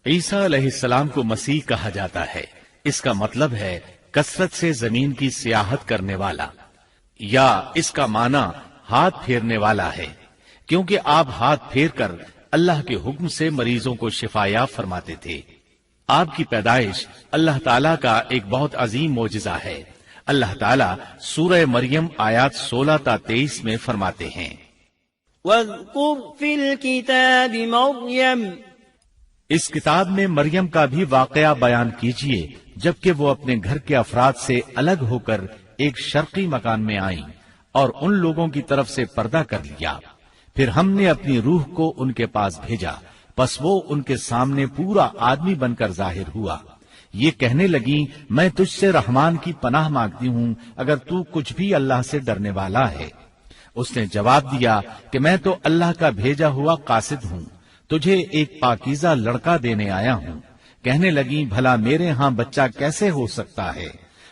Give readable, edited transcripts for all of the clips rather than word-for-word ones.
عیسیٰ علیہ السلام کو مسیح کہا جاتا ہے، اس کا مطلب ہے کثرت سے زمین کی سیاحت کرنے والا، یا اس کا معنی ہاتھ پھیرنے والا ہے، کیونکہ آپ ہاتھ پھیر کر اللہ کے حکم سے مریضوں کو شفا یاب فرماتے تھے۔ آپ کی پیدائش اللہ تعالیٰ کا ایک بہت عظیم معجزہ ہے۔ اللہ تعالیٰ سورہ مریم آیات 16 تا 23 میں فرماتے ہیں، وَاذْكُرْ فِي الْكِتَابِ مَرْيَمَ، اس کتاب میں مریم کا بھی واقعہ بیان کیجیے جبکہ وہ اپنے گھر کے افراد سے الگ ہو کر ایک شرقی مکان میں آئیں اور ان لوگوں کی طرف سے پردہ کر لیا، پھر ہم نے اپنی روح کو ان کے پاس بھیجا، پس وہ ان کے سامنے پورا آدمی بن کر ظاہر ہوا۔ یہ کہنے لگی، میں تجھ سے رحمان کی پناہ مانگتی ہوں اگر تو کچھ بھی اللہ سے ڈرنے والا ہے۔ اس نے جواب دیا کہ میں تو اللہ کا بھیجا ہوا قاصد ہوں، تجھے ایک پاکیزہ لڑکا دینے آیا ہوں۔ کہنے لگی، بھلا میرے ہاں بچہ کیسے ہو سکتا ہے؟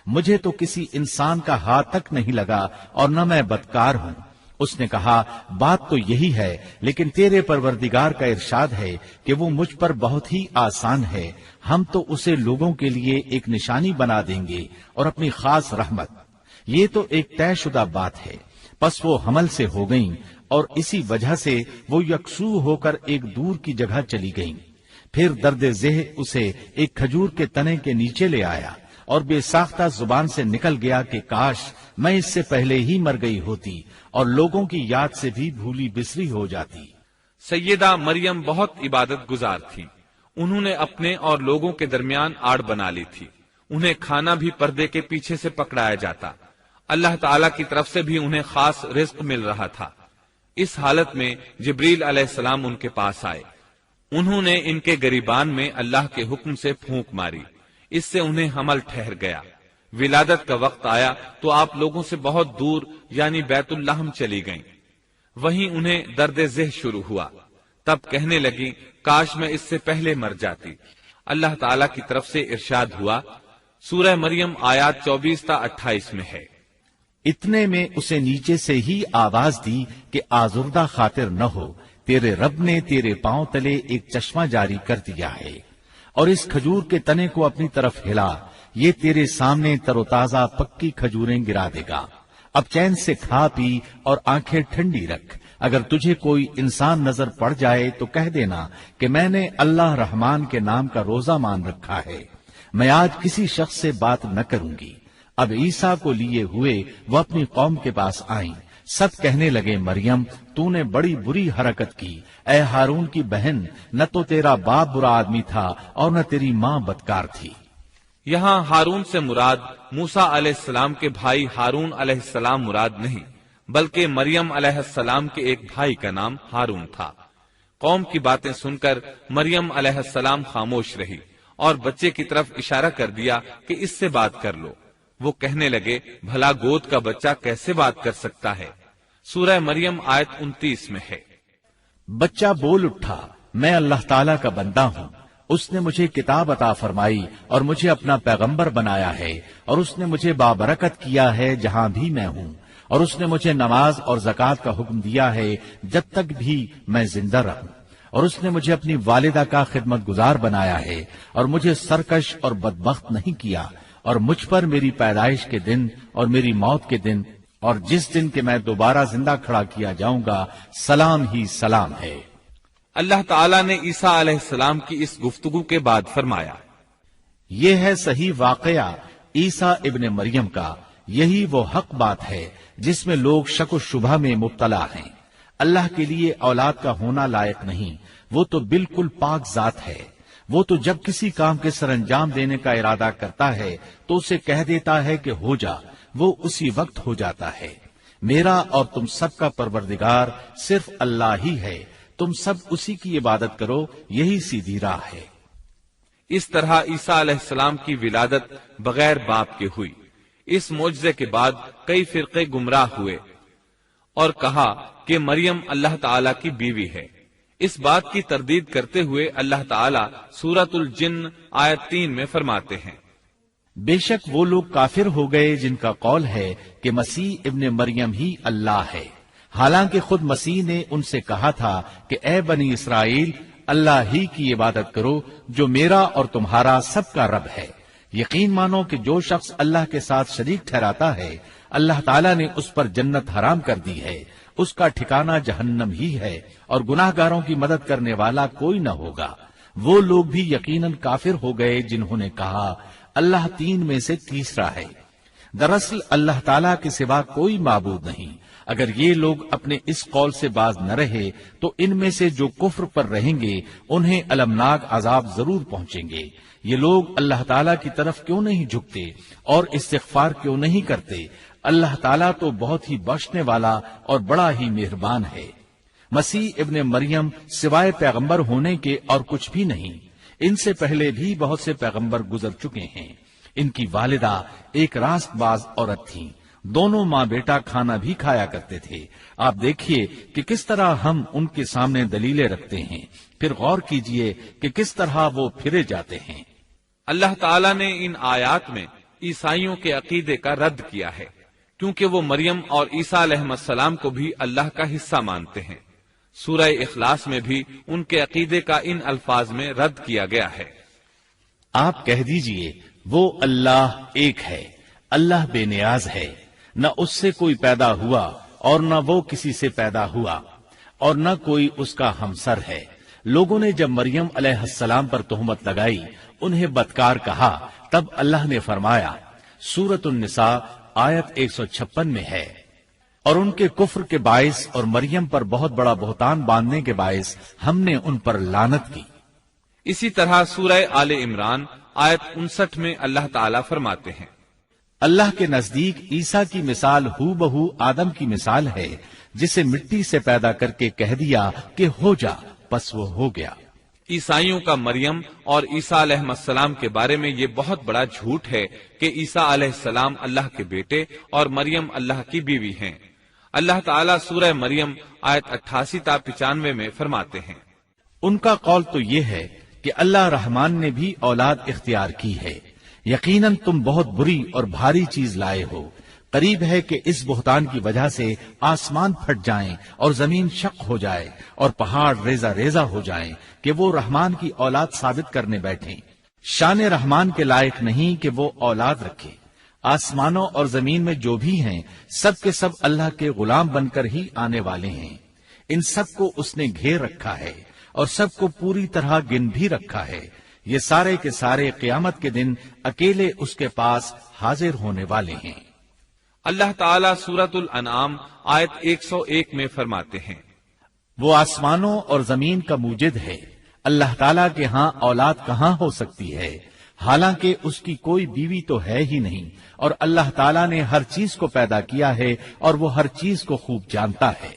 مجھے تو کسی انسان کا ہاتھ تک نہیں لگا اور نہ میں بدکار ہوں۔ اس نے کہا، بات تو یہی ہے، لیکن تیرے پروردگار کا ارشاد ہے کہ وہ مجھ پر بہت ہی آسان ہے، ہم تو اسے لوگوں کے لیے ایک نشانی بنا دیں گے اور اپنی خاص رحمت۔ یہ تو ایک طے شدہ بات ہے۔ پس وہ حمل سے ہو گئیں اور اسی وجہ سے وہ یکسو ہو کر ایک دور کی جگہ چلی گئیں۔ پھر درد ذہ اسے ایک کھجور کے تنے کے نیچے لے آیا اور بے ساختہ زبان سے نکل گیا کہ کاش میں اس سے پہلے ہی مر گئی ہوتی اور لوگوں کی یاد سے بھی بھولی بسری ہو جاتی۔ سیدہ مریم بہت عبادت گزار تھی۔ انہوں نے اپنے اور لوگوں کے درمیان آڑ بنا لی تھی۔ انہیں کھانا بھی پردے کے پیچھے سے پکڑایا جاتا۔ اللہ تعالیٰ کی طرف سے بھی انہیں خاص رزق مل رہا تھا۔ اس حالت میں جبریل علیہ السلام ان کے پاس آئے۔ انہوں نے ان کے گریبان میں اللہ کے حکم سے پھونک ماری، اس سے انہیں حمل ٹھہر گیا۔ ولادت کا وقت آیا تو آپ لوگوں سے بہت دور یعنی بیت اللحم چلی گئیں۔ وہیں انہیں درد ذہ شروع ہوا، تب کہنے لگی، کاش میں اس سے پہلے مر جاتی۔ اللہ تعالیٰ کی طرف سے ارشاد ہوا، سورہ مریم آیات 24 تا 28 میں ہے، اتنے میں اسے نیچے سے ہی آواز دی کہ آزردہ خاطر نہ ہو، تیرے رب نے تیرے پاؤں تلے ایک چشمہ جاری کر دیا ہے، اور اس کھجور کے تنے کو اپنی طرف ہلا، یہ تیرے سامنے تر و تازہ پکی کھجوریں گرا دے گا۔ اب چین سے کھا پی اور آنکھیں ٹھنڈی رکھ۔ اگر تجھے کوئی انسان نظر پڑ جائے تو کہہ دینا کہ میں نے اللہ رحمان کے نام کا روزہ مان رکھا ہے، میں آج کسی شخص سے بات نہ کروں گی۔ اب عیسیٰ کو لیے ہوئے وہ اپنی قوم کے پاس آئیں۔ سب کہنے لگے، مریم تو نے بڑی بری حرکت کی، اے ہارون کی بہن، نہ تو تیرا باپ برا آدمی تھا اور نہ تیری ماں بدکار تھی۔ یہاں ہارون سے مراد موسیٰ علیہ السلام کے بھائی ہارون علیہ السلام مراد نہیں، بلکہ مریم علیہ السلام کے ایک بھائی کا نام ہارون تھا۔ قوم کی باتیں سن کر مریم علیہ السلام خاموش رہی اور بچے کی طرف اشارہ کر دیا کہ اس سے بات کر لو۔ وہ کہنے لگے، بھلا گود کا بچہ کیسے بات کر سکتا ہے؟ سورہ مریم آیت 29 میں ہے، بچہ بول اٹھا، میں اللہ تعالیٰ کا بندہ ہوں، اس نے مجھے کتاب عطا فرمائی اور مجھے اپنا پیغمبر بنایا ہے، اور اس نے مجھے بابرکت کیا ہے جہاں بھی میں ہوں، اور اس نے مجھے نماز اور زکوٰۃ کا حکم دیا ہے جب تک بھی میں زندہ رہوں، اور اس نے مجھے اپنی والدہ کا خدمت گزار بنایا ہے اور مجھے سرکش اور بدبخت نہیں کیا، اور مجھ پر میری پیدائش کے دن اور میری موت کے دن اور جس دن کہ میں دوبارہ زندہ کھڑا کیا جاؤں گا سلام ہی سلام ہے۔ اللہ تعالیٰ نے عیسیٰ علیہ السلام کی اس گفتگو کے بعد فرمایا، یہ ہے صحیح واقعہ عیسیٰ ابن مریم کا، یہی وہ حق بات ہے جس میں لوگ شک و شبہ میں مبتلا ہیں۔ اللہ کے لیے اولاد کا ہونا لائق نہیں، وہ تو بالکل پاک ذات ہے۔ وہ تو جب کسی کام کے سر انجام دینے کا ارادہ کرتا ہے تو اسے کہہ دیتا ہے کہ ہو جا، وہ اسی وقت ہو جاتا ہے۔ میرا اور تم سب کا پروردگار صرف اللہ ہی ہے، تم سب اسی کی عبادت کرو، یہی سیدھی راہ ہے۔ اس طرح عیسیٰ علیہ السلام کی ولادت بغیر باپ کے ہوئی۔ اس معجزے کے بعد کئی فرقے گمراہ ہوئے اور کہا کہ مریم اللہ تعالیٰ کی بیوی ہے۔ اس بات کی تردید کرتے ہوئے اللہ تعالیٰ سورۃ الجن آیت 3 میں فرماتے ہیں، بے شک وہ لوگ کافر ہو گئے جن کا قول ہے کہ مسیح ابن مریم ہی اللہ ہے، حالانکہ خود مسیح نے ان سے کہا تھا کہ اے بنی اسرائیل، اللہ ہی کی عبادت کرو جو میرا اور تمہارا سب کا رب ہے۔ یقین مانو کہ جو شخص اللہ کے ساتھ شریک ٹھہراتا ہے اللہ تعالیٰ نے اس پر جنت حرام کر دی ہے، اس کا ٹھکانہ جہنم ہی ہے، اور گناہ گاروں کی مدد کرنے والا کوئی نہ ہوگا۔ وہ لوگ بھی یقیناً کافر ہو گئے جنہوں نے کہا اللہ تین میں سے تیسرا ہے۔ دراصل اللہ تعالیٰ کے سوا کوئی معبود نہیں۔ اگر یہ لوگ اپنے اس قول سے باز نہ رہے تو ان میں سے جو کفر پر رہیں گے انہیں المناک عذاب ضرور پہنچیں گے۔ یہ لوگ اللہ تعالیٰ کی طرف کیوں نہیں جھکتے اور استغفار کیوں نہیں کرتے؟ اللہ تعالیٰ تو بہت ہی بخشنے والا اور بڑا ہی مہربان ہے۔ مسیح ابن مریم سوائے پیغمبر ہونے کے اور کچھ بھی نہیں۔ ان سے پہلے بھی بہت سے پیغمبر گزر چکے ہیں۔ ان کی والدہ ایک راست باز عورت تھی، دونوں ماں بیٹا کھانا بھی کھایا کرتے تھے۔ آپ دیکھیے کہ کس طرح ہم ان کے سامنے دلیلیں رکھتے ہیں، پھر غور کیجئے کہ کس طرح وہ پھرے جاتے ہیں۔ اللہ تعالیٰ نے ان آیات میں عیسائیوں کے عقیدے کا رد کیا ہے، کیونکہ وہ مریم اور عیسیٰ علیہ السلام کو بھی اللہ کا حصہ مانتے ہیں۔ سورہ اخلاص میں بھی ان کے عقیدے کا ان الفاظ میں رد کیا گیا ہے۔ آپ کہہ دیجئے وہ اللہ ایک ہے، اللہ بے نیاز ہے، نہ اس سے کوئی پیدا ہوا اور نہ وہ کسی سے پیدا ہوا، اور نہ کوئی اس کا ہمسر ہے۔ لوگوں نے جب مریم علیہ السلام پر تہمت لگائی، انہیں بدکار کہا، تب اللہ نے فرمایا، سورۃ النساء آیت 156 میں ہے، اور ان کے کفر کے باعث اور مریم پر بہت بڑا بہتان باندھنے کے باعث ہم نے ان پر لعنت کی۔ اسی طرح سورہ آل عمران آیت 59 میں اللہ تعالیٰ فرماتے ہیں، اللہ کے نزدیک عیسیٰ کی مثال ہو بہو آدم کی مثال ہے، جسے مٹی سے پیدا کر کے کہہ دیا کہ ہو جا، پس وہ ہو گیا۔ عیسائیوں کا مریم اور عیسیٰ علیہ السلام کے بارے میں یہ بہت بڑا جھوٹ ہے کہ عیسیٰ علیہ السلام اللہ کے بیٹے اور مریم اللہ کی بیوی ہیں۔ اللہ تعالیٰ سورہ مریم آیت 88 تا 95 میں فرماتے ہیں، ان کا قول تو یہ ہے کہ اللہ رحمان نے بھی اولاد اختیار کی ہے، یقیناً تم بہت بری اور بھاری چیز لائے ہو۔ قریب ہے کہ اس بہتان کی وجہ سے آسمان پھٹ جائیں اور زمین شق ہو جائے اور پہاڑ ریزہ ریزہ ہو جائیں کہ وہ رحمان کی اولاد ثابت کرنے بیٹھیں۔ شان رحمان کے لائق نہیں کہ وہ اولاد رکھے۔ آسمانوں اور زمین میں جو بھی ہیں سب کے سب اللہ کے غلام بن کر ہی آنے والے ہیں۔ ان سب کو اس نے گھیر رکھا ہے اور سب کو پوری طرح گن بھی رکھا ہے۔ یہ سارے کے سارے قیامت کے دن اکیلے اس کے پاس حاضر ہونے والے ہیں۔ اللہ تعالیٰ سورۃ الانعام آیت 101 میں فرماتے ہیں، وہ آسمانوں اور زمین کا موجد ہے، اللہ تعالیٰ کے ہاں اولاد کہاں ہو سکتی ہے، حالانکہ اس کی کوئی بیوی تو ہے ہی نہیں، اور اللہ تعالیٰ نے ہر چیز کو پیدا کیا ہے اور وہ ہر چیز کو خوب جانتا ہے۔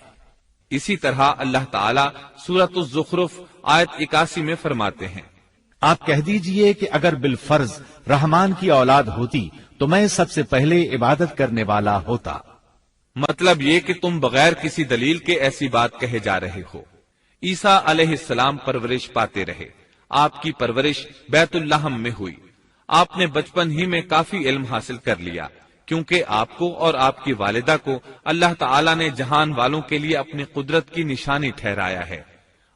اسی طرح اللہ تعالیٰ سورۃ الزخرف آیت 81 میں فرماتے ہیں، آپ کہہ دیجئے کہ اگر بالفرض رحمان کی اولاد ہوتی تو میں سب سے پہلے عبادت کرنے والا ہوتا۔ مطلب یہ کہ تم بغیر کسی دلیل کے ایسی بات کہے جا رہے ہو۔ عیسیٰ علیہ السلام پرورش پاتے رہے، آپ کی پرورش بیت اللحم میں ہوئی۔ آپ نے بچپن ہی میں کافی علم حاصل کر لیا، کیونکہ آپ کو اور آپ کی والدہ کو اللہ تعالیٰ نے جہان والوں کے لیے اپنی قدرت کی نشانی ٹھہرایا ہے۔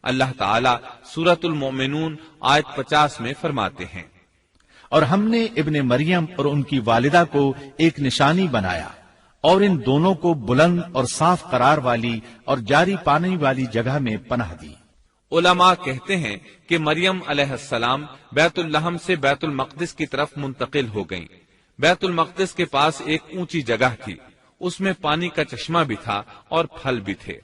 اللہ تعالیٰ سورۃ المؤمنون آیت 50 میں فرماتے ہیں، اور ہم نے ابن مریم اور ان کی والدہ کو ایک نشانی بنایا اور ان دونوں کو بلند اور صاف قرار والی اور جاری پانی والی جگہ میں پناہ دی۔ علماء کہتے ہیں کہ مریم علیہ السلام بیت اللحم سے بیت المقدس کی طرف منتقل ہو گئیں۔ بیت المقدس کے پاس ایک اونچی جگہ تھی، اس میں پانی کا چشمہ بھی تھا اور پھل بھی تھے۔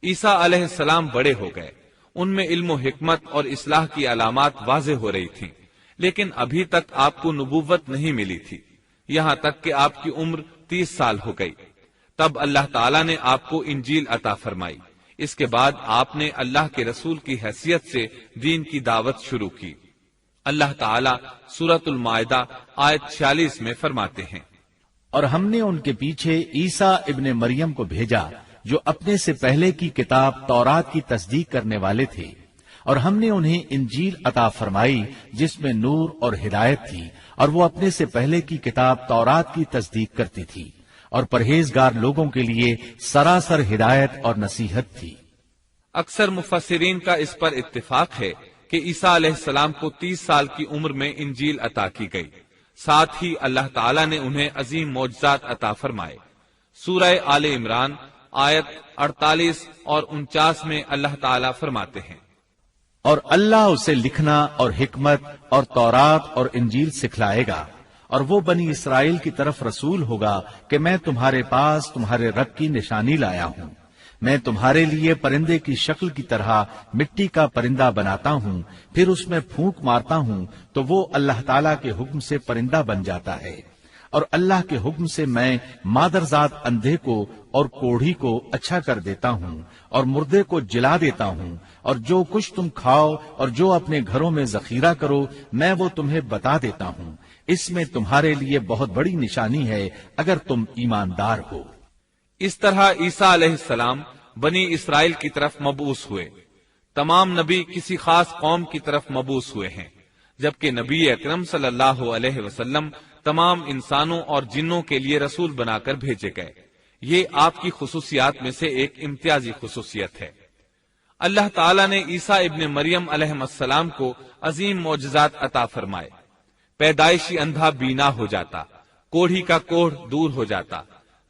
عیسیٰ علیہ السلام بڑے ہو گئے، ان میں علم و حکمت اور اصلاح کی علامات واضح ہو رہی تھیں، لیکن ابھی تک آپ کو نبوت نہیں ملی تھی، یہاں تک کہ آپ کی عمر 30 سال ہو گئی۔ تب اللہ تعالیٰ نے آپ کو انجیل عطا فرمائی۔ اس کے بعد آپ نے اللہ کے رسول کی حیثیت سے دین کی دعوت شروع کی۔ اللہ تعالیٰ سورۃ المائدہ آیت 46 میں فرماتے ہیں، اور ہم نے ان کے پیچھے عیسیٰ ابن مریم کو بھیجا جو اپنے سے پہلے کی کتاب تورات کی تصدیق کرنے والے تھے، اور ہم نے انہیں انجیل عطا فرمائی جس میں نور اور ہدایت تھی، اور وہ اپنے سے پہلے کی کتاب تورات کی تصدیق کرتی تھی اور پرہیزگار لوگوں کے لیے سراسر ہدایت اور نصیحت تھی۔ اکثر مفسرین کا اس پر اتفاق ہے کہ عیسیٰ علیہ السلام کو 30 سال کی عمر میں انجیل عطا کی گئی، ساتھ ہی اللہ تعالیٰ نے انہیں عظیم معجزات عطا فرمائے۔ سورہ آل عمران آیت 48 اور 49 میں اللہ تعالیٰ فرماتے ہیں، اور اللہ اسے لکھنا اور حکمت اور تورات اور انجیل سکھلائے گا، اور وہ بنی اسرائیل کی طرف رسول ہوگا کہ میں تمہارے پاس تمہارے رب کی نشانی لایا ہوں۔ میں تمہارے لیے پرندے کی شکل کی طرح مٹی کا پرندہ بناتا ہوں، پھر اس میں پھونک مارتا ہوں تو وہ اللہ تعالیٰ کے حکم سے پرندہ بن جاتا ہے، اور اللہ کے حکم سے میں مادرزاد اندھے کو اور کوڑھی کو اچھا کر دیتا ہوں، اور مردے کو جلا دیتا ہوں، اور جو کچھ تم کھاؤ اور جو اپنے گھروں میں ذخیرہ کرو میں وہ تمہیں بتا دیتا ہوں۔ اس میں تمہارے لیے بہت بڑی نشانی ہے اگر تم ایماندار ہو۔ اس طرح عیسیٰ علیہ السلام بنی اسرائیل کی طرف مبعوث ہوئے۔ تمام نبی کسی خاص قوم کی طرف مبعوث ہوئے ہیں، جبکہ نبی اکرم صلی اللہ علیہ وسلم تمام انسانوں اور جنوں کے لیے رسول بنا کر بھیجے گئے۔ یہ آپ کی خصوصیات میں سے ایک امتیازی خصوصیت ہے۔ اللہ تعالیٰ نے عیسیٰ ابن مریم علیہ السلام کو عظیم معجزات عطا فرمائے۔ پیدائشی اندھا بینا ہو جاتا، کوڑھی کا کوڑھ دور ہو جاتا،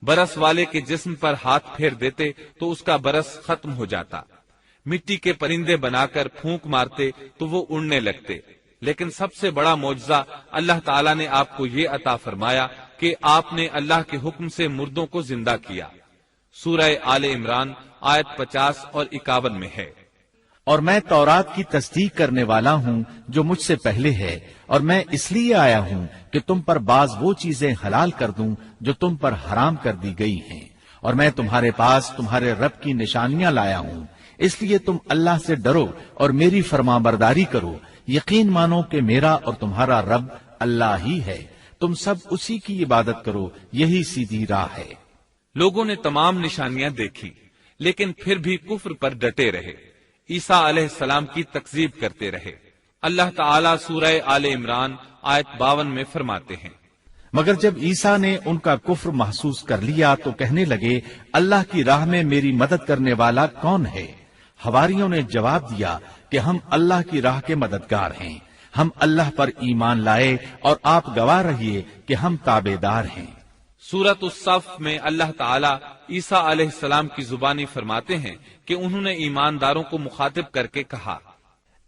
برس والے کے جسم پر ہاتھ پھیر دیتے تو اس کا برس ختم ہو جاتا، مٹی کے پرندے بنا کر پھونک مارتے تو وہ اڑنے لگتے۔ لیکن سب سے بڑا معجزہ اللہ تعالیٰ نے آپ کو یہ عطا فرمایا کہ آپ نے اللہ کے حکم سے مردوں کو زندہ کیا۔ سورہ آل عمران آیت 50 اور 51 میں ہے، اور میں تورات کی تصدیق کرنے والا ہوں جو مجھ سے پہلے ہے، اور میں اس لیے آیا ہوں کہ تم پر بعض وہ چیزیں حلال کر دوں جو تم پر حرام کر دی گئی ہیں، اور میں تمہارے پاس تمہارے رب کی نشانیاں لایا ہوں، اس لیے تم اللہ سے ڈرو اور میری فرمانبرداری کرو، یقین مانو کہ میرا اور تمہارا رب اللہ ہی ہے، تم سب اسی کی عبادت کرو، یہی سیدھی راہ ہے۔ لوگوں نے تمام نشانیاں دیکھی لیکن پھر بھی کفر پر ڈٹے رہے، عیسیٰ علیہ السلام کی تکذیب کرتے رہے۔ اللہ تعالیٰ سورہ آل عمران آیت 52 میں فرماتے ہیں، مگر جب عیسیٰ نے ان کا کفر محسوس کر لیا تو کہنے لگے اللہ کی راہ میں میری مدد کرنے والا کون ہے؟ حواریوں نے جواب دیا کہ ہم اللہ کی راہ کے مددگار ہیں، ہم اللہ پر ایمان لائے اور آپ گواہ رہیے کہ ہم تابعدار ہیں۔ سورۃ الصف میں اللہ تعالیٰ عیسیٰ علیہ السلام کی زبانی فرماتے ہیں کہ انہوں نے ایمانداروں کو مخاطب کر کے کہا،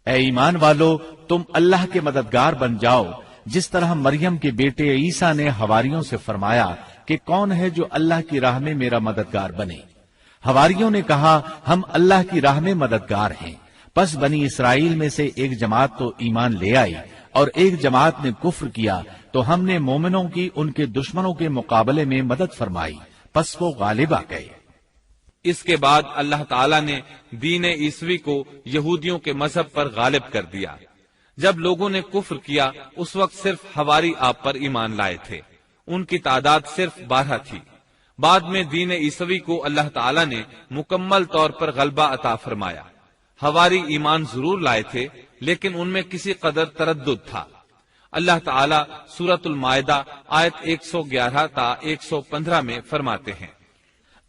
اے ایمان والو تم اللہ کے مددگار بن جاؤ، جس طرح مریم کے بیٹے عیسیٰ نے حواریوں سے فرمایا کہ کون ہے جو اللہ کی راہ میں میرا مددگار بنے؟ حواریوں نے کہا ہم اللہ کی راہ میں مددگار ہیں۔ پس بنی اسرائیل میں سے ایک جماعت تو ایمان لے آئی اور ایک جماعت نے کفر کیا، تو ہم نے مومنوں کی ان کے دشمنوں کے مقابلے میں مدد فرمائی، پس وہ غالب آ گئے۔ اس کے بعد اللہ تعالیٰ نے دین عیسوی کو یہودیوں کے مذہب پر غالب کر دیا۔ جب لوگوں نے کفر کیا اس وقت صرف حواری آپ پر ایمان لائے تھے، ان کی تعداد صرف 12 تھی۔ بعد میں دین عیسوی کو اللہ تعالیٰ نے مکمل طور پر غلبہ عطا فرمایا۔ حواری ایمان ضرور لائے تھے لیکن ان میں کسی قدر تردد تھا۔ اللہ تعالیٰ سورۃ المائدہ آیت 111 تا 115 میں فرماتے ہیں،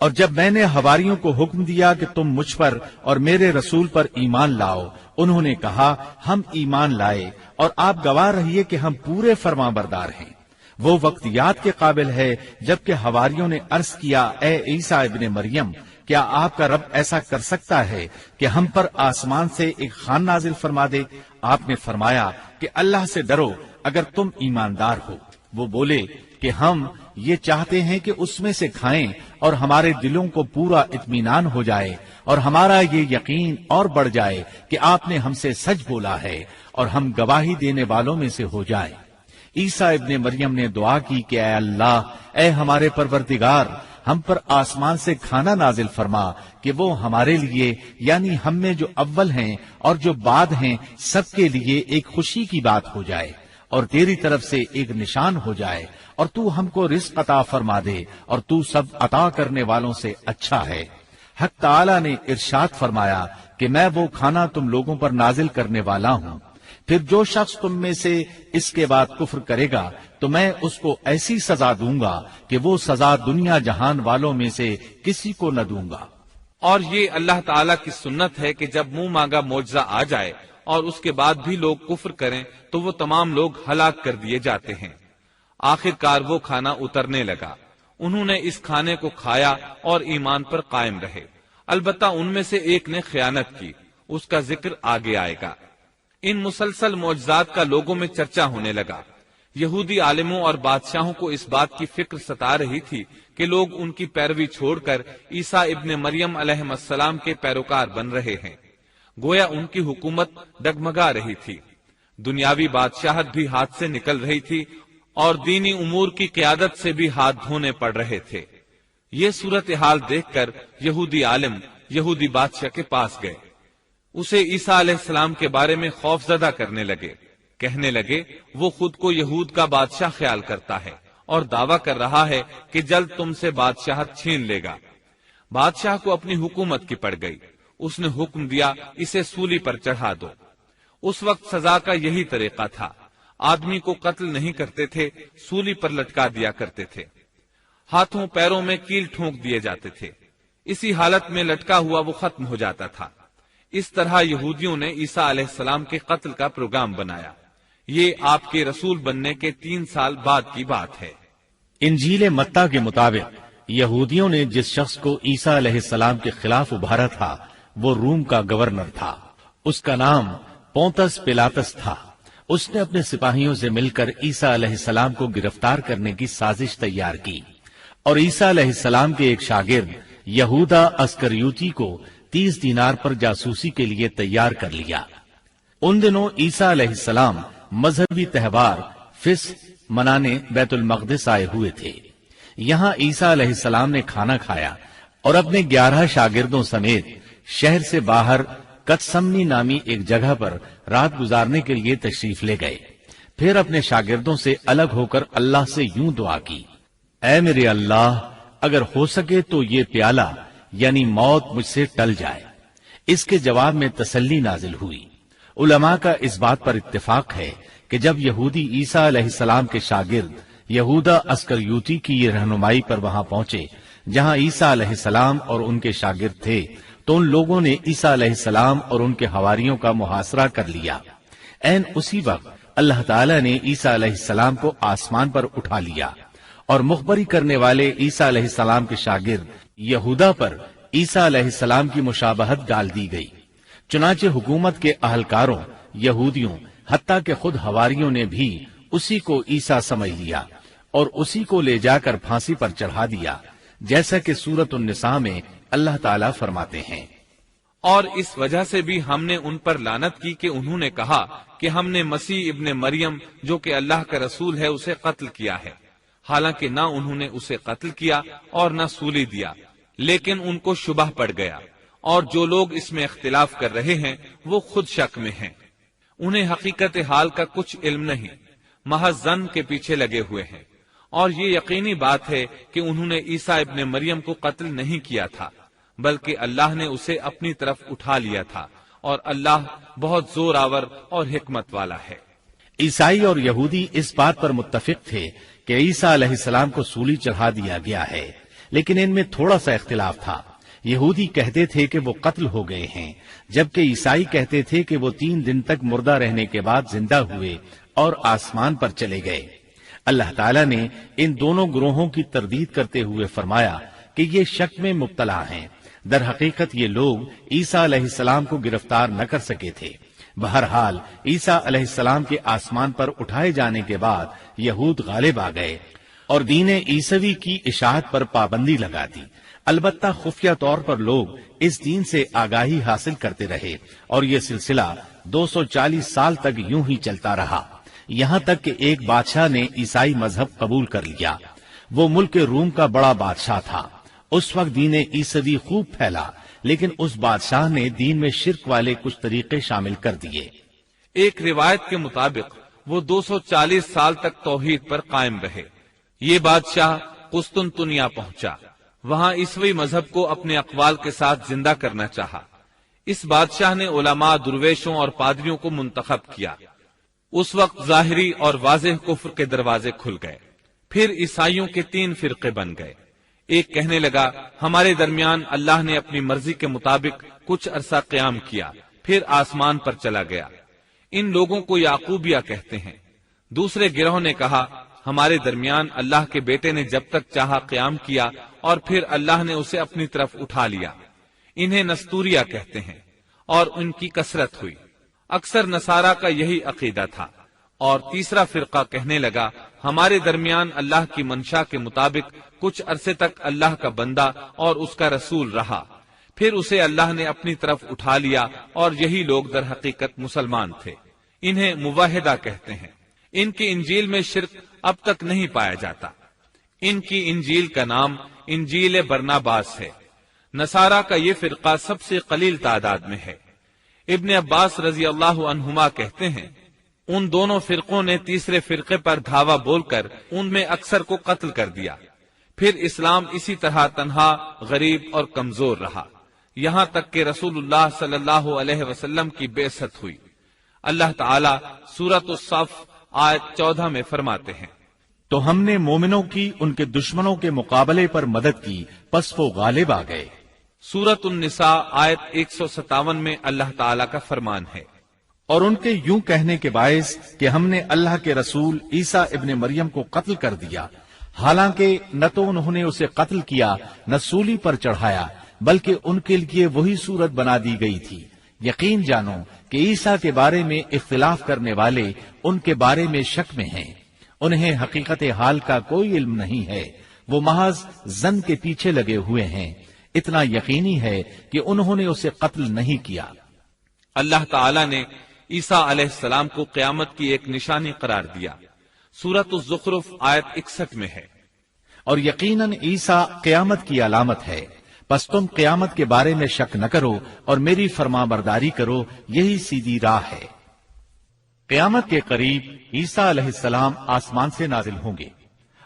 اور جب میں نے حواریوں کو حکم دیا کہ تم مجھ پر اور میرے رسول پر ایمان لاؤ، انہوں نے کہا ہم ایمان لائے اور آپ گواہ رہیے کہ ہم پورے فرمانبردار ہیں۔ وہ وقت یاد کے قابل ہے جبکہ حواریوں نے عرض کیا اے عیسیٰ ابن مریم، کیا آپ کا رب ایسا کر سکتا ہے کہ ہم پر آسمان سے ایک خوان نازل فرما دے؟ آپ نے فرمایا کہ اللہ سے ڈرو اگر تم ایماندار ہو۔ وہ بولے کہ ہم یہ چاہتے ہیں کہ اس میں سے کھائیں اور ہمارے دلوں کو پورا اطمینان ہو جائے اور ہمارا یہ یقین اور بڑھ جائے کہ آپ نے ہم سے سچ بولا ہے اور ہم گواہی دینے والوں میں سے ہو جائیں۔ عیسیٰ ابن مریم نے دعا کی کہ اے اللہ، اے ہمارے پروردگار، ہم پر آسمان سے کھانا نازل فرما کہ وہ ہمارے لیے یعنی ہم میں جو اول ہیں اور جو بعد ہیں سب کے لیے ایک خوشی کی بات ہو جائے اور تیری طرف سے ایک نشان ہو جائے، اور تو ہم کو رزق عطا فرما دے اور تو سب عطا کرنے والوں سے اچھا ہے۔ حق تعالی نے ارشاد فرمایا کہ میں وہ کھانا تم لوگوں پر نازل کرنے والا ہوں، پھر جو شخص تم میں سے اس کے بعد کفر کرے گا تو میں اس کو ایسی سزا دوں گا کہ وہ سزا دنیا جہان والوں میں سے کسی کو نہ دوں گا۔ اور یہ اللہ تعالیٰ کی سنت ہے کہ جب منہ مانگا معجزہ آ جائے اور اس کے بعد بھی لوگ کفر کریں تو وہ تمام لوگ ہلاک کر دیے جاتے ہیں۔ آخر کار وہ کھانا اترنے لگا، انہوں نے اس کھانے کو کھایا اور ایمان پر قائم رہے، البتہ ان میں سے ایک نے خیانت کی، اس کا ذکر آگے آئے گا۔ ان مسلسل معجزات کا لوگوں میں چرچا ہونے لگا۔ یہودی عالموں اور بادشاہوں کو اس بات کی فکر ستا رہی تھی کہ لوگ ان کی پیروی چھوڑ کر عیسیٰ ابن مریم علیہ السلام کے پیروکار بن رہے ہیں، گویا ان کی حکومت ڈگمگا رہی تھی، دنیاوی بادشاہت بھی ہاتھ سے نکل رہی تھی اور دینی امور کی قیادت سے بھی ہاتھ دھونے پڑ رہے تھے۔ یہ صورتحال دیکھ کر یہودی عالم یہودی بادشاہ کے پاس گئے، اسے عیسیٰ علیہ السلام کے بارے میں خوف زدہ کرنے لگے، کہنے لگے وہ خود کو یہود کا بادشاہ خیال کرتا ہے اور دعویٰ کر رہا ہے کہ جلد تم سے بادشاہت چھین لے گا۔ بادشاہ کو اپنی حکومت کی پڑ گئی، اس نے حکم دیا اسے سولی پر چڑھا دو۔ اس وقت سزا کا یہی طریقہ تھا، آدمی کو قتل نہیں کرتے تھے، سولی پر لٹکا دیا کرتے تھے، ہاتھوں پیروں میں کیل ٹھونک دیے جاتے تھے، اسی حالت میں لٹکا ہوا وہ ختم ہو جاتا تھا۔ اس طرح یہودیوں نے عیسیٰ علیہ السلام کے قتل کا پروگرام بنایا۔ یہ آپ کے رسول بننے کے 3 سال بعد کی بات ہے۔ انجیل متی کے مطابق یہودیوں نے جس شخص کو عیسیٰ علیہ السلام کے خلاف ابھارا تھا وہ روم کا گورنر تھا، اس کا نام پونتس پیلاطس تھا۔ اس نے اپنے سپاہیوں سے مل کر عیسیٰ علیہ السلام کو گرفتار کرنے کی سازش تیار کی اور عیسیٰ علیہ السلام کے ایک شاگرد یہودا اسکریوتی کو 30 دینار پر جاسوسی کے لیے تیار کر لیا۔ ان دنوں عیسیٰ علیہ السلام مذہبی تہوار فصح منانے بیت المقدس آئے ہوئے تھے۔ یہاں عیسیٰ علیہ السلام نے کھانا کھایا اور اپنے 11 شاگردوں سمیت شہر سے باہر کتسمنی نامی ایک جگہ پر رات گزارنے کے لیے تشریف لے گئے۔ پھر اپنے شاگردوں سے الگ ہو کر اللہ سے یوں دعا کی، اے میرے اللہ، اگر ہو سکے تو یہ پیالہ یعنی موت مجھ سے ٹل جائے۔ اس کے جواب میں تسلی نازل ہوئی۔ علماء کا اس بات پر اتفاق ہے کہ جب یہودی عیسیٰ علیہ السلام کے شاگرد یہودا اسکریوتی کی یہ رہنمائی پر وہاں پہنچے جہاں عیسیٰ علیہ السلام اور ان کے شاگرد تھے، تو ان لوگوں نے عیسیٰ علیہ السلام اور ان کے حواریوں کا محاصرہ کر لیا۔ عین اسی وقت اللہ تعالیٰ نے عیسیٰ علیہ السلام کو آسمان پر اٹھا لیا اور مخبری کرنے والے عیسیٰ علیہ السلام کے شاگرد یہودا پر عیسیٰ علیہ السلام کی مشابہت ڈال دی گئی۔ چنانچہ حکومت کے اہلکاروں، یہودیوں، حتیٰ کہ خود حواریوں نے بھی اسی کو عیسیٰ سمجھ لیا اور اسی کو لے جا کر پھانسی پر چڑھا دیا، جیسا کہ سورۃ النساء میں اللہ تعالیٰ فرماتے ہیں، اور اس وجہ سے بھی ہم نے ان پر لعنت کی کہ انہوں نے کہا کہ ہم نے مسیح ابن مریم جو کہ اللہ کا رسول ہے اسے قتل کیا ہے، حالانکہ نہ انہوں نے اسے قتل کیا اور نہ سولی دیا، لیکن ان کو شبہ پڑ گیا، اور جو لوگ اس میں اختلاف کر رہے ہیں وہ خود شک میں ہیں، انہیں حقیقت حال کا کچھ علم نہیں، محض ظن کے پیچھے لگے ہوئے ہیں۔ اور یہ یقینی بات ہے کہ انہوں نے عیسیٰ ابن مریم کو قتل نہیں کیا تھا، بلکہ اللہ نے اسے اپنی طرف اٹھا لیا تھا، اور اللہ بہت زور آور اور حکمت والا ہے۔ عیسائی اور یہودی اس بات پر متفق تھے کہ عیسیٰ علیہ السلام کو سولی چڑھا دیا گیا ہے، لیکن ان میں تھوڑا سا اختلاف تھا۔ یہودی کہتے تھے کہ وہ قتل ہو گئے ہیں، جبکہ عیسائی کہتے تھے کہ وہ 3 دن تک مردہ رہنے کے بعد زندہ ہوئے اور آسمان پر چلے گئے۔ اللہ تعالیٰ نے ان دونوں گروہوں کی تردید کرتے ہوئے فرمایا کہ یہ شک میں مبتلا ہیں، در حقیقت یہ لوگ عیسیٰ علیہ السلام کو گرفتار نہ کر سکے تھے۔ بہرحال عیسیٰ علیہ السلام کے آسمان پر اٹھائے جانے کے بعد یہود غالب آ گئے اور دین عیسوی کی اشاعت پر پابندی لگا دی۔ البتہ خفیہ طور پر لوگ اس دین سے آگاہی حاصل کرتے رہے اور یہ سلسلہ 240 سال تک یوں ہی چلتا رہا، یہاں تک کہ ایک بادشاہ نے عیسائی مذہب قبول کر لیا۔ وہ ملک روم کا بڑا بادشاہ تھا۔ اس وقت دین عیسوی خوب پھیلا، لیکن اس بادشاہ نے دین میں شرک والے کچھ طریقے شامل کر دیے۔ ایک روایت کے مطابق وہ 240 سال تک توحید پر قائم رہے۔ یہ بادشاہ قسطنطنیہ پہنچا، وہاں عیسوی مذہب کو اپنے اقوال کے ساتھ زندہ کرنا چاہا۔ اس بادشاہ نے علماء، درویشوں اور پادریوں کو منتخب کیا۔ اس وقت ظاہری اور واضح کفر کے دروازے کھل گئے۔ پھر عیسائیوں کے 3 فرقے بن گئے۔ ایک کہنے لگا ہمارے درمیان اللہ نے اپنی مرضی کے مطابق کچھ عرصہ قیام کیا، پھر آسمان پر چلا گیا۔ ان لوگوں کو یعقوبیہ کہتے ہیں۔ دوسرے گروہ نے کہا ہمارے درمیان اللہ کے بیٹے نے جب تک چاہا قیام کیا اور پھر اللہ نے اسے اپنی طرف اٹھا لیا۔ انہیں نستوریہ کہتے ہیں اور ان کی کثرت ہوئی۔ اکثر نصارہ کا یہی عقیدہ تھا۔ اور تیسرا فرقہ کہنے لگا ہمارے درمیان اللہ کی منشا کے مطابق کچھ عرصے تک اللہ کا بندہ اور اس کا رسول رہا، پھر اسے اللہ نے اپنی طرف اٹھا لیا، اور یہی لوگ در حقیقت مسلمان تھے۔ انہیں موحدہ کہتے ہیں۔ ان کی انجیل میں شرک اب تک نہیں پایا جاتا۔ ان کی انجیل کا نام انجیل برناباس ہے۔ نصارہ کا یہ فرقہ سب سے قلیل تعداد میں ہے۔ ابن عباس رضی اللہ عنہما کہتے ہیں ان دونوں فرقوں نے تیسرے فرقے پر دھاوا بول کر ان میں اکثر کو قتل کر دیا۔ پھر اسلام اسی طرح تنہا، غریب اور کمزور رہا، یہاں تک کہ رسول اللہ صلی اللہ علیہ وسلم کی بعثت ہوئی۔ اللہ تعالی سورۃ الصف آیت 14 میں فرماتے ہیں تو ہم نے مومنوں کی ان کے دشمنوں کے مقابلے پر مدد کی، پس وہ غالب آ گئے۔ سورۃ النساء آیت 157 میں اللہ تعالی کا فرمان ہے اور ان کے یوں کہنے کے باعث کہ ہم نے اللہ کے رسول عیسیٰ ابن مریم کو قتل کر دیا، حالانکہ نہ تو انہوں نے اسے قتل کیا نہ سولی پر چڑھایا، بلکہ ان کے لیے وہی صورت بنا دی گئی تھی۔ یقین جانو کہ عیسیٰ کے بارے میں اختلاف کرنے والے ان کے بارے میں شک میں ہیں، انہیں حقیقت حال کا کوئی علم نہیں ہے، وہ محض ظن کے پیچھے لگے ہوئے ہیں۔ اتنا یقینی ہے کہ انہوں نے اسے قتل نہیں کیا۔ اللہ تعالی نے عیسیٰ علیہ السلام کو قیامت کی ایک نشانی قرار دیا۔ سورۃ الزخرف آیت 61 میں ہے اور یقیناً عیسیٰ قیامت کی علامت ہے، پس تم قیامت کے بارے میں شک نہ کرو اور میری فرما برداری کرو، یہی سیدھی راہ ہے۔ قیامت کے قریب عیسیٰ علیہ السلام آسمان سے نازل ہوں گے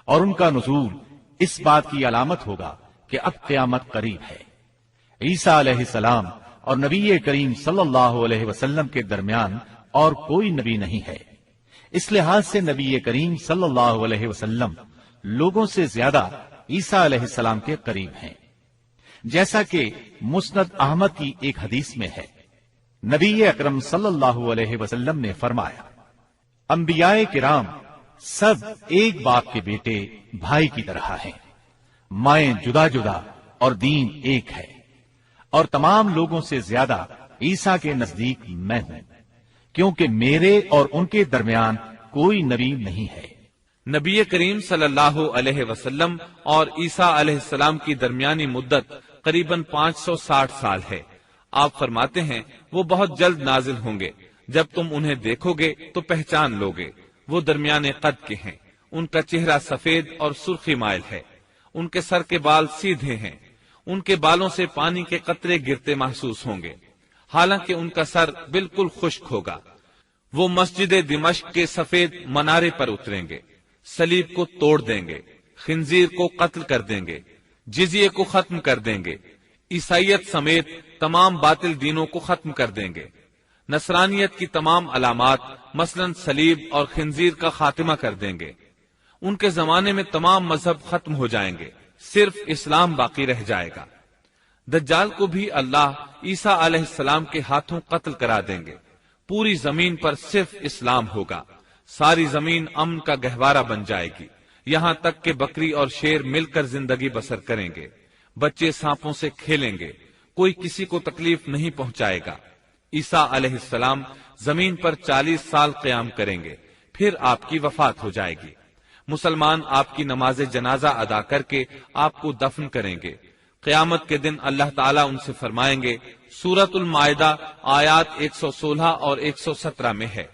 اور ان کا نزول اس بات کی علامت ہوگا کہ اب قیامت قریب ہے۔ عیسیٰ علیہ السلام اور نبی کریم صلی اللہ علیہ وسلم کے درمیان اور کوئی نبی نہیں ہے، اس لحاظ سے نبی کریم صلی اللہ علیہ وسلم لوگوں سے زیادہ عیسیٰ علیہ السلام کے قریب ہیں، جیسا کہ مسند احمد کی ایک حدیث میں ہے۔ نبی اکرم صلی اللہ علیہ وسلم نے فرمایا انبیاء کرام سب ایک باپ کے بیٹے بھائی کی طرح ہیں، مائیں جدا جدا اور دین ایک ہے، اور تمام لوگوں سے زیادہ عیسیٰ کے نزدیک میں ہوں، کیونکہ میرے اور ان کے درمیان کوئی نبی نہیں ہے۔ نبی کریم صلی اللہ علیہ وسلم اور عیسیٰ علیہ السلام کی درمیانی مدت قریباً 560 سال ہے۔ آپ فرماتے ہیں وہ بہت جلد نازل ہوں گے، جب تم انہیں دیکھو گے تو پہچان لوگے۔ وہ درمیانے قد کے ہیں، ان کا چہرہ سفید اور سرخی مائل ہے، ان کے سر کے بال سیدھے ہیں، ان کے بالوں سے پانی کے قطرے گرتے محسوس ہوں گے، حالانکہ ان کا سر بالکل خشک ہوگا۔ وہ مسجد دمشق کے سفید منارے پر اتریں گے، صلیب کو توڑ دیں گے، خنزیر کو قتل کر دیں گے، جزیے کو ختم کر دیں گے، عیسائیت سمیت تمام باطل دینوں کو ختم کر دیں گے، نصرانیت کی تمام علامات مثلاً صلیب اور خنزیر کا خاتمہ کر دیں گے۔ ان کے زمانے میں تمام مذہب ختم ہو جائیں گے، صرف اسلام باقی رہ جائے گا۔ دجال کو بھی اللہ عیسیٰ علیہ السلام کے ہاتھوں قتل کرا دیں گے۔ پوری زمین پر صرف اسلام ہوگا، ساری زمین امن کا گہوارہ بن جائے گی، یہاں تک کہ بکری اور شیر مل کر زندگی بسر کریں گے، بچے سانپوں سے کھیلیں گے، کوئی کسی کو تکلیف نہیں پہنچائے گا۔ عیسیٰ علیہ السلام زمین پر 40 سال قیام کریں گے، پھر آپ کی وفات ہو جائے گی۔ مسلمان آپ کی نماز جنازہ ادا کر کے آپ کو دفن کریں گے۔ قیامت کے دن اللہ تعالیٰ ان سے فرمائیں گے، سورۃ المائدہ آیات 116 اور 117 میں ہے۔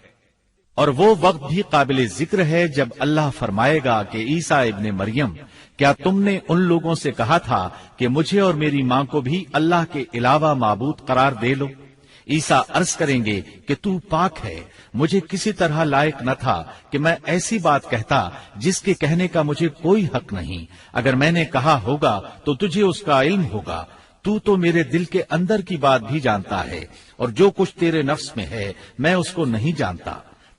اور وہ وقت بھی قابل ذکر ہے جب اللہ فرمائے گا کہ عیسیٰ ابن مریم، کیا تم نے ان لوگوں سے کہا تھا کہ مجھے اور میری ماں کو بھی اللہ کے علاوہ معبود قرار دے لو؟ عیسیٰ عرض کریں گے کہ تو پاک ہے، مجھے کسی طرح لائق نہ تھا کہ میں ایسی بات کہتا جس کے کہنے کا مجھے کوئی حق نہیں۔ اگر میں نے کہا ہوگا تو تجھے اس کا علم ہوگا، تو میرے دل کے اندر کی بات بھی جانتا ہے، اور جو کچھ تیرے نفس میں ہے میں اس کو نہیں جانتا۔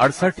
68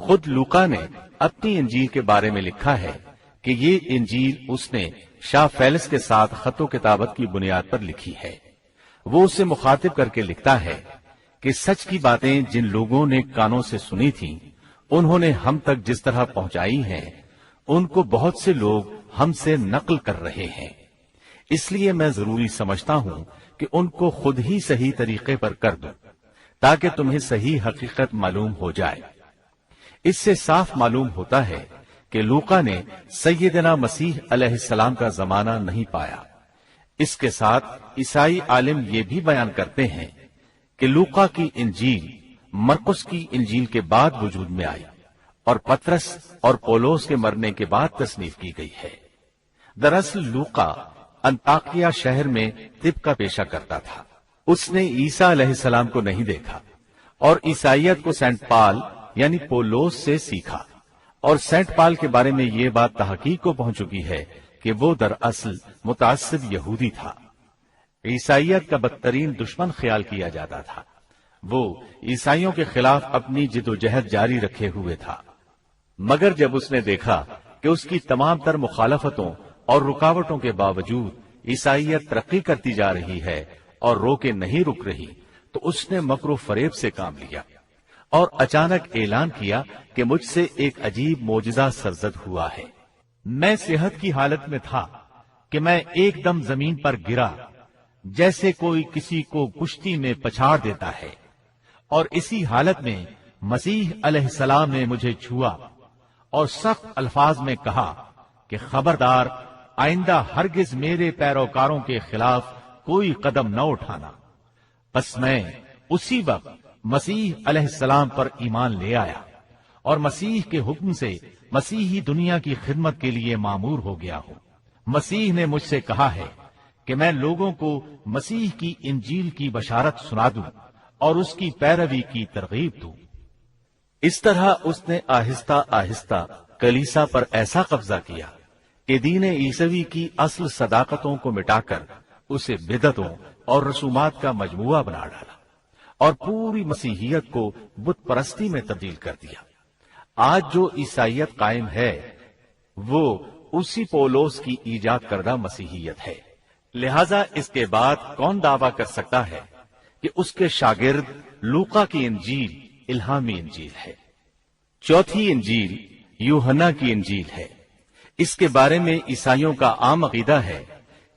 خود لوقا نے اپنی انجیل کے بارے میں لکھا ہے کہ یہ انجیل اس نے شاہ فیلس کے ساتھ خط و کتابت کی بنیاد پر لکھی ہے۔ وہ اسے مخاطب کر کے لکھتا ہے کہ سچ کی باتیں جن لوگوں نے کانوں سے سنی تھیں انہوں نے ہم تک جس طرح پہنچائی ہیں ان کو بہت سے لوگ ہم سے نقل کر رہے ہیں، اس لیے میں ضروری سمجھتا ہوں کہ ان کو خود ہی صحیح طریقے پر کر دوں تاکہ تمہیں صحیح حقیقت معلوم ہو جائے۔ اس سے صاف معلوم ہوتا ہے کہ لوقا نے سیدنا مسیح علیہ السلام کا زمانہ نہیں پایا۔ اس کے ساتھ عیسائی عالم یہ بھی بیان کرتے ہیں کہ لوقا کی انجیل مرقس کی انجیل کے بعد وجود میں آئی اور پطرس اور پولس کے مرنے کے بعد تصنیف کی گئی ہے۔ دراصل لوقا انطاکیہ شہر میں طب کا پیشہ کرتا تھا۔ اس نے عیسیٰ علیہ السلام کو نہیں دیکھا اور عیسائیت کو سینٹ پال یعنی پولس سے سیکھا، اور سینٹ پال کے بارے میں یہ بات تحقیق کو پہنچ چکی ہے کہ وہ دراصل متعصب یہودی تھا۔ عیسائیت کا بدترین دشمن خیال کیا جاتا تھا۔ وہ عیسائیوں کے خلاف اپنی جد و جہد جاری رکھے ہوئے تھا، مگر جب اس نے دیکھا کہ اس کی تمام تر مخالفتوں اور رکاوٹوں کے باوجود عیسائیت ترقی کرتی جا رہی ہے اور روکے نہیں رک رہی، تو اس نے مکر و فریب سے کام لیا اور اچانک اعلان کیا کہ مجھ سے ایک عجیب معجزہ سرزد ہوا ہے۔ میں صحت کی حالت میں تھا کہ میں ایک دم زمین پر گرا جیسے کوئی کسی کو کشتی میں پچھاڑ دیتا ہے، اور اسی حالت میں مسیح علیہ السلام نے مجھے چھوا اور سخت الفاظ میں کہا کہ خبردار، آئندہ ہرگز میرے پیروکاروں کے خلاف کوئی قدم نہ اٹھانا۔ بس میں اسی وقت مسیح علیہ السلام پر ایمان لے آیا اور مسیح کے حکم سے مسیحی دنیا کی خدمت کے لیے مامور ہو گیا ہوں۔ مسیح نے مجھ سے کہا ہے کہ میں لوگوں کو مسیح کی انجیل کی بشارت سنا دوں اور اس کی پیروی کی ترغیب دوں۔ اس طرح اس نے آہستہ آہستہ کلیسا پر ایسا قبضہ کیا کہ دین عیسوی کی اصل صداقتوں کو مٹا کر اسے بدعتوں اور رسومات کا مجموعہ بنا ڈالا اور پوری مسیحیت کو بت پرستی میں تبدیل کر دیا۔ آج جو عیسائیت قائم ہے وہ اسی پولس کی ایجاد کردہ مسیحیت ہے۔ لہذا اس کے بعد کون دعویٰ کر سکتا ہے کہ اس کے شاگرد لوقا کی انجیل الہامی انجیل ہے؟ چوتھی انجیل یوحنا کی انجیل ہے۔ اس کے بارے میں عیسائیوں کا عام عقیدہ ہے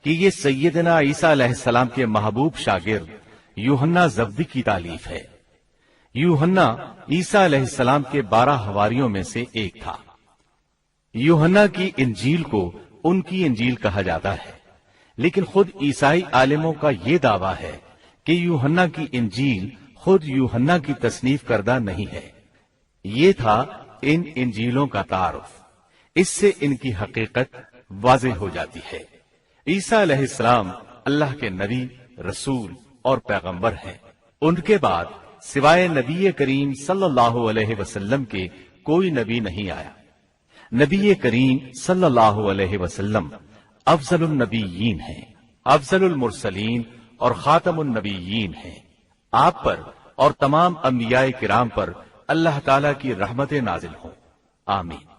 کہ یہ سیدنا عیسیٰ علیہ السلام کے محبوب شاگرد یوحنا زبدی کی تالیف ہے۔ یوحنا عیسیٰ علیہ السلام کے 12 حواریوں میں سے ایک تھا۔ یوحنا کی انجیل کو ان کی انجیل کہا جاتا ہے، لیکن خود عیسائی عالموں کا یہ دعویٰ ہے کہ یوحنا کی انجیل خود یوحنا کی تصنیف کردہ نہیں ہے۔ یہ تھا ان انجیلوں کا تعارف۔ اس سے ان کی حقیقت واضح ہو جاتی ہے۔ عیسیٰ علیہ السلام اللہ کے نبی، رسول اور پیغمبر ہیں۔ ان کے بعد سوائے نبی کریم صلی اللہ علیہ وسلم کے کوئی نبی نہیں آیا۔ نبی کریم صلی اللہ علیہ وسلم افضل النبیین ہیں، افضل المرسلین اور خاتم النبیین ہیں۔ آپ پر اور تمام انبیاء کرام پر اللہ تعالی کی رحمتیں نازل ہوں، آمین۔